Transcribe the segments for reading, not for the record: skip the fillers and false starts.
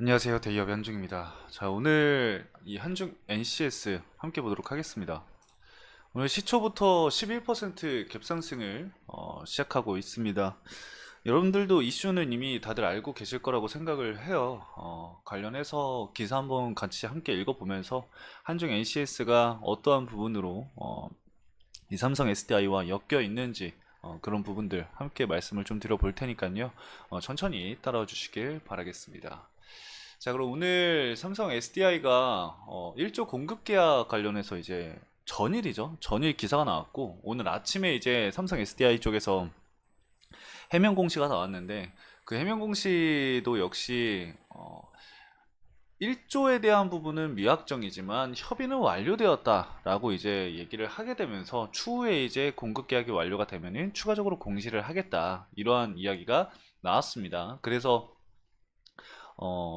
안녕하세요. 대기업의 한중입니다. 자, 오늘 이 한중 NCS 함께 보도록 하겠습니다. 오늘 시초부터 11% 갭상승을 시작하고 있습니다. 여러분들도 이슈는 이미 다들 알고 계실 거라고 생각을 해요. 관련해서 기사 한번 같이 함께 읽어보면서 한중 NCS가 어떠한 부분으로 이 삼성 SDI와 엮여 있는지 그런 부분들 함께 말씀을 좀 드려볼 테니까요. 천천히 따라와 주시길 바라겠습니다. 자, 그럼 오늘 삼성 SDI가 1조 공급 계약 관련해서 이제 전일이죠. 전일 기사가 나왔고, 오늘 아침에 이제 삼성 SDI 쪽에서 해명 공시가 나왔는데, 그 해명 공시도 역시 1조에 대한 부분은 미확정이지만 협의는 완료되었다라고 이제 얘기를 하게 되면서 추후에 이제 공급 계약이 완료가 되면은 추가적으로 공시를 하겠다. 이러한 이야기가 나왔습니다. 그래서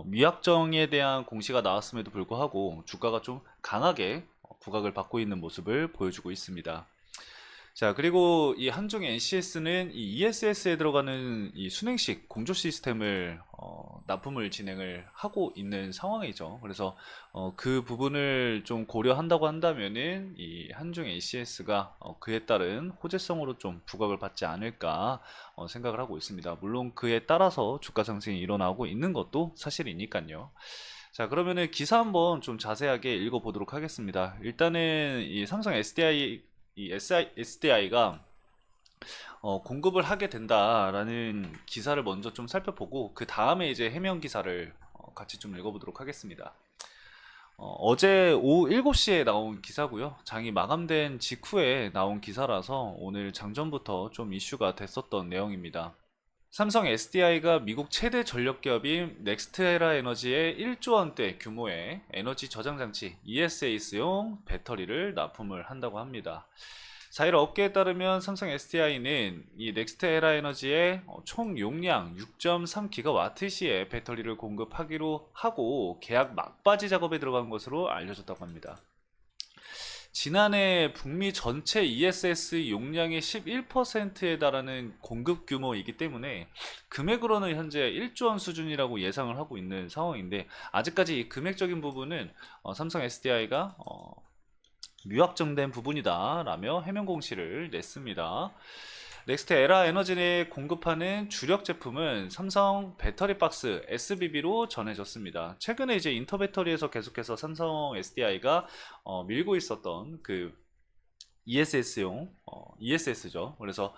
미확정에 대한 공시가 나왔음에도 불구하고 주가가 좀 강하게 부각을 받고 있는 모습을 보여주고 있습니다. 자, 그리고 이 한중 NCS는 이 ESS에 들어가는 이 순행식 공조 시스템을 납품을 진행을 하고 있는 상황이죠. 그래서 그 부분을 좀 고려한다고 한다면은 이 한중 NCS가 그에 따른 호재성으로 좀 부각을 받지 않을까 생각을 하고 있습니다. 물론 그에 따라서 주가 상승이 일어나고 있는 것도 사실이니까요. 자, 그러면은 기사 한번 좀 자세하게 읽어보도록 하겠습니다. 일단은 이 삼성 SDI SDI가 공급을 하게 된다라는 기사를 먼저 좀 살펴보고 그 다음에 이제 해명 기사를 같이 좀 읽어보도록 하겠습니다. 어제 오후 7시에 나온 기사고요. 장이 마감된 직후에 나온 기사라서 오늘 장전부터 좀 이슈가 됐었던 내용입니다. 삼성 SDI가 미국 최대 전력 기업인 넥스트에라 에너지에 1조 원대 규모의 에너지 저장 장치 ESS용 배터리를 납품을 한다고 합니다. 자일 업계에 따르면 삼성 SDI는 이 넥스트에라 에너지에 총 용량 6.3GWh의 배터리를 공급하기로 하고 계약 막바지 작업에 들어간 것으로 알려졌다고 합니다. 지난해 북미 전체 ESS 용량의 11%에 달하는 공급 규모이기 때문에 금액으로는 현재 1조 원 수준이라고 예상을 하고 있는 상황인데, 아직까지 이 금액적인 부분은 삼성 SDI가 미확정된 부분이다 라며 해명 공시를 냈습니다. 넥스트 에라 에너지에 공급하는 주력 제품은 삼성 배터리 박스 SBB로 전해졌습니다. 최근에 이제 인터 배터리에서 계속해서 삼성 SDI가 밀고 있었던 그 ESS용 ESS죠. 그래서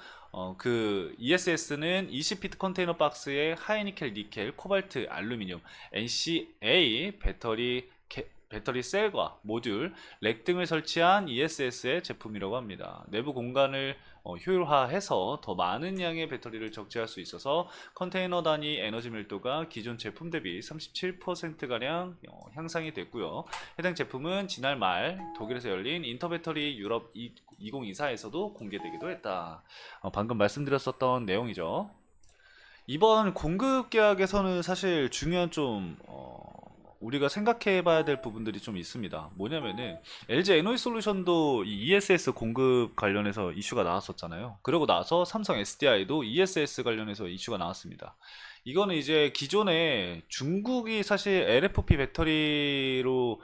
그 ESS는 20피트 컨테이너 박스에 하이니켈, 니켈, 코발트, 알루미늄, NCA 배터리 셀과 모듈, 렉 등을 설치한 ESS의 제품이라고 합니다. 내부 공간을 효율화해서 더 많은 양의 배터리를 적재할 수 있어서 컨테이너 단위 에너지 밀도가 기존 제품 대비 37%가량 향상이 됐고요. 해당 제품은 지난 말 독일에서 열린 인터배터리 유럽 2024에서도 공개되기도 했다. 방금 말씀드렸었던 내용이죠. 이번 공급 계약에서는 사실 중요한 좀 우리가 생각해 봐야 될 부분들이 좀 있습니다. 뭐냐면은 LG 에너지솔루션도 이 ESS 공급 관련해서 이슈가 나왔었잖아요. 그러고 나서 삼성 SDI도 ESS 관련해서 이슈가 나왔습니다. 이거는 이제 기존에 중국이 사실 LFP 배터리로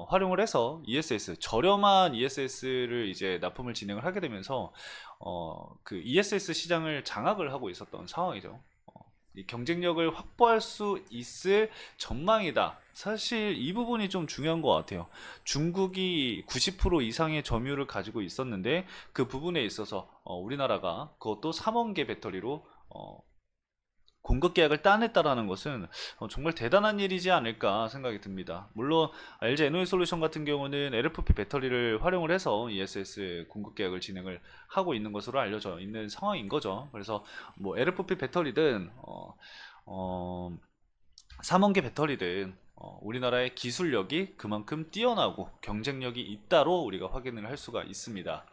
활용을 해서 ESS 저렴한 ESS를 이제 납품을 진행을 하게 되면서 그 ESS 시장을 장악을 하고 있었던 상황이죠. 이 경쟁력을 확보할 수 있을 전망이다. 사실 이 부분이 좀 중요한 것 같아요. 중국이 90% 이상의 점유율을 가지고 있었는데 그 부분에 있어서 우리나라가 그것도 3원계 배터리로 공급 계약을 따냈다라는 것은 정말 대단한 일이지 않을까 생각이 듭니다. 물론 LG 에너지솔루션 같은 경우는 LFP 배터리를 활용을 해서 ESS 공급 계약을 진행을 하고 있는 것으로 알려져 있는 상황인 거죠. 그래서 뭐 LFP 배터리든 3원계 배터리든 우리나라의 기술력이 그만큼 뛰어나고 경쟁력이 있다로 우리가 확인을 할 수가 있습니다.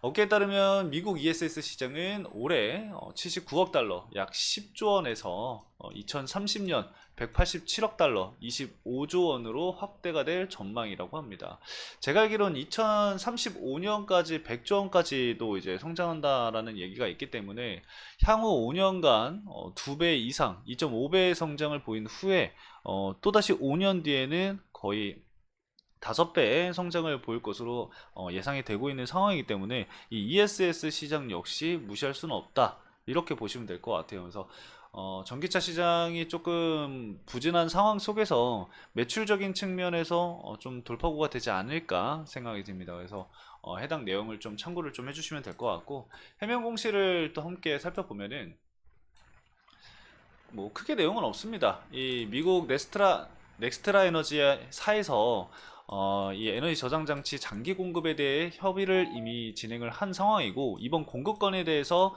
업계에 따르면 미국 ESS 시장은 올해 79억 달러, 약 10조 원에서 2030년 187억 달러, 25조 원으로 확대가 될 전망이라고 합니다. 제가 알기로는 2035년까지 100조 원까지도 이제 성장한다라는 얘기가 있기 때문에 향후 5년간 2배 이상, 2.5배의 성장을 보인 후에 또다시 5년 뒤에는 거의 5배의 성장을 보일 것으로 예상이 되고 있는 상황이기 때문에 이 ESS 시장 역시 무시할 수는 없다. 이렇게 보시면 될 것 같아요. 그래서 전기차 시장이 조금 부진한 상황 속에서 매출적인 측면에서 좀 돌파구가 되지 않을까 생각이 듭니다. 그래서 해당 내용을 좀 참고를 좀 해주시면 될 것 같고, 해명 공시를 또 함께 살펴보면은 뭐 크게 내용은 없습니다. 이 미국 넥스트라 에너지사에서 이 에너지 저장 장치 장기 공급에 대해 협의를 이미 진행을 한 상황이고, 이번 공급건에 대해서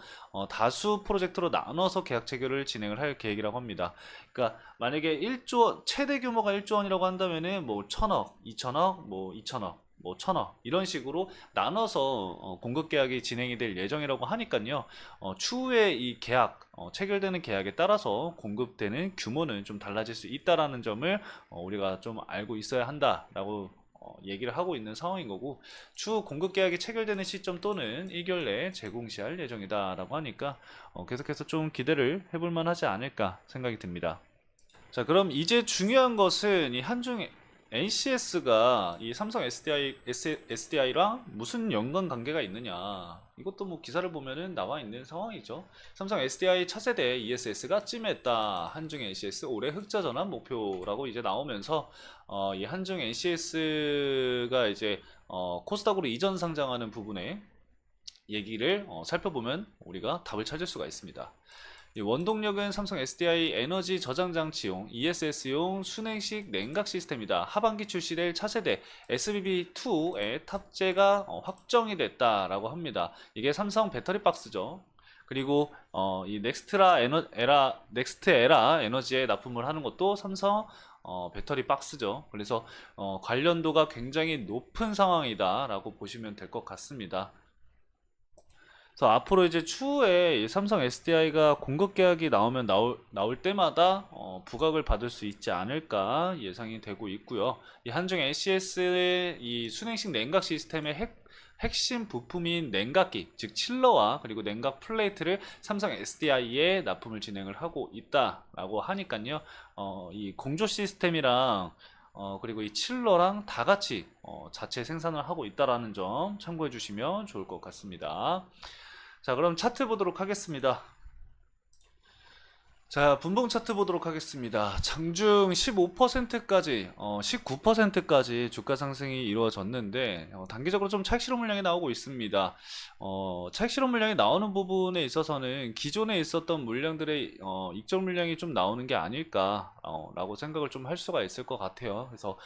다수 프로젝트로 나눠서 계약 체결을 진행을 할 계획이라고 합니다. 그러니까 만약에 1조 최대 규모가 1조 원이라고 한다면은 뭐 1000억, 2000억, 뭐 2000억, 뭐 1000억 이런 식으로 나눠서 공급 계약이 진행이 될 예정이라고 하니까요. 추후에 이 계약 체결되는 계약에 따라서 공급되는 규모는 좀 달라질 수 있다라는 점을 우리가 좀 알고 있어야 한다라고 얘기를 하고 있는 상황인 거고, 추후 공급 계약이 체결되는 시점 또는 1개월 내에 재공시할 예정이다라고 하니까 계속해서 좀 기대를 해볼 만하지 않을까 생각이 듭니다. 자, 그럼 이제 중요한 것은 이 한중 NCS가 이 삼성 SDI랑 무슨 연관 관계가 있느냐. 이것도 뭐 기사를 보면은 나와 있는 상황이죠. 삼성 SDI 차세대 ESS가 찜했다. 한중 NCS 올해 흑자 전환 목표라고 이제 나오면서 이 한중 NCS가 이제 코스닥으로 이전 상장하는 부분에 얘기를 살펴보면 우리가 답을 찾을 수가 있습니다. 원동력은 삼성 SDI 에너지 저장 장치용 ESS용 순행식 냉각 시스템이다. 하반기 출시될 차세대 SBB2의 탑재가 확정이 됐다라고 합니다. 이게 삼성 배터리 박스죠. 그리고 이 넥스트 에라 에너지에 납품을 하는 것도 삼성 배터리 박스죠. 그래서 관련도가 굉장히 높은 상황이다라고 보시면 될 것 같습니다. 그래서 앞으로 이제 추후에 이 삼성 SDI가 공급 계약이 나올 때마다 부각을 받을 수 있지 않을까 예상이 되고 있고요. 이 한중 NCS의 이 순행식 냉각 시스템의 핵심 부품인 냉각기, 즉 칠러와 그리고 냉각 플레이트를 삼성 SDI에 납품을 진행을 하고 있다라고 하니까요. 이 공조 시스템이랑 그리고 이 칠러랑 다 같이 자체 생산을 하고 있다라는 점 참고해 주시면 좋을 것 같습니다. 자, 그럼 차트 보도록 하겠습니다. 자, 분봉 차트 보도록 하겠습니다. 장중 15%까지, 19%까지 주가 상승이 이루어졌는데, 단기적으로 좀 차익 실현 물량이 나오고 있습니다. 차익 실현 물량이 나오는 부분에 있어서는 기존에 있었던 물량들의 익절 물량이 좀 나오는 게 아닐까, 라고 생각을 좀 할 수가 있을 것 같아요. 그래서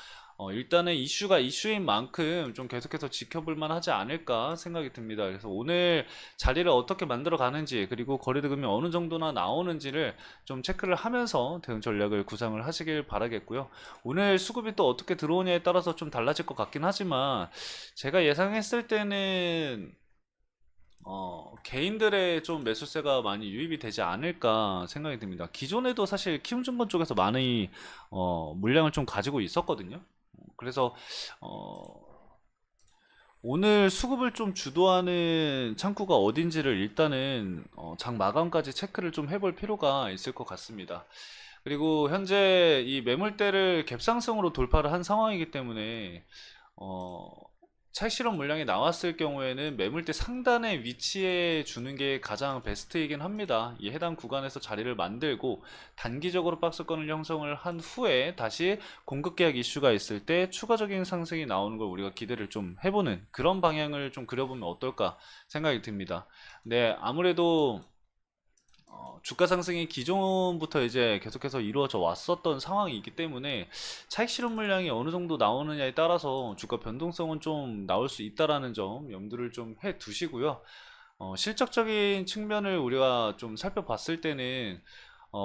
일단은 이슈가 이슈인 만큼 좀 계속해서 지켜볼 만하지 않을까 생각이 듭니다. 그래서 오늘 자리를 어떻게 만들어 가는지, 그리고 거래대금이 어느 정도나 나오는지를 좀 체크를 하면서 대응 전략을 구상을 하시길 바라겠고요. 오늘 수급이 또 어떻게 들어오냐에 따라서 좀 달라질 것 같긴 하지만, 제가 예상했을 때는 개인들의 좀 매수세가 많이 유입이 되지 않을까 생각이 듭니다. 기존에도 사실 키움증권 쪽에서 많이 물량을 좀 가지고 있었거든요. 그래서 오늘 수급을 좀 주도하는 창구가 어딘지를 일단은 장 마감까지 체크를 좀 해볼 필요가 있을 것 같습니다. 그리고 현재 이 매물대를 갭상승으로 돌파를 한 상황이기 때문에 차익 실현 물량이 나왔을 경우에는 매물대 상단에 위치해 주는 게 가장 베스트이긴 합니다. 이 해당 구간에서 자리를 만들고 단기적으로 박스권을 형성을 한 후에 다시 공급 계약 이슈가 있을 때 추가적인 상승이 나오는 걸 우리가 기대를 좀 해보는 그런 방향을 좀 그려보면 어떨까 생각이 듭니다. 네, 아무래도 주가 상승이 기존부터 이제 계속해서 이루어져 왔었던 상황이기 때문에 차익 실현 물량이 어느 정도 나오느냐에 따라서 주가 변동성은 좀 나올 수 있다라는 점 염두를 좀 해 두시고요. 실적적인 측면을 우리가 좀 살펴봤을 때는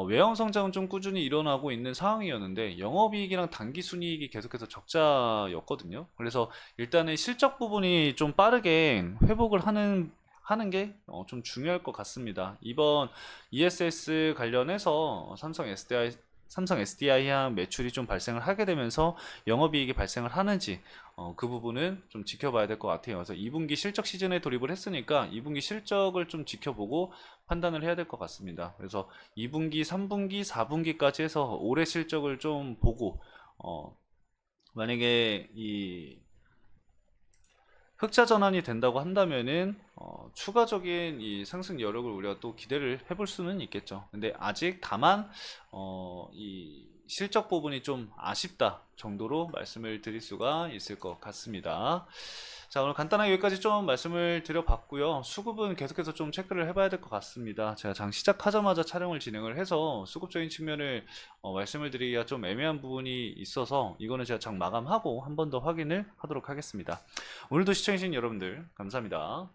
외형 성장은 좀 꾸준히 일어나고 있는 상황이었는데 영업이익이랑 당기순이익이 계속해서 적자였거든요. 그래서 일단은 실적 부분이 좀 빠르게 회복을 하는 게 좀 중요할 것 같습니다. 이번 ESS 관련해서 삼성 SDI 향 매출이 좀 발생을 하게 되면서 영업이익이 발생을 하는지 그 부분은 좀 지켜봐야 될 것 같아요. 그래서 2분기 실적 시즌에 돌입을 했으니까 2분기 실적을 좀 지켜보고 판단을 해야 될 것 같습니다. 그래서 2분기, 3분기, 4분기까지 해서 올해 실적을 좀 보고 만약에 이 흑자 전환이 된다고 한다면은 추가적인 이 상승 여력을 우리가 또 기대를 해볼 수는 있겠죠. 근데 아직 다만 이 실적 부분이 좀 아쉽다 정도로 말씀을 드릴 수가 있을 것 같습니다. 자, 오늘 간단하게 여기까지 좀 말씀을 드려봤고요. 수급은 계속해서 좀 체크를 해봐야 될 것 같습니다. 제가 장 시작하자마자 촬영을 진행을 해서 수급적인 측면을 말씀을 드리기가 좀 애매한 부분이 있어서 이거는 제가 장 마감하고 한 번 더 확인을 하도록 하겠습니다. 오늘도 시청해주신 여러분들 감사합니다.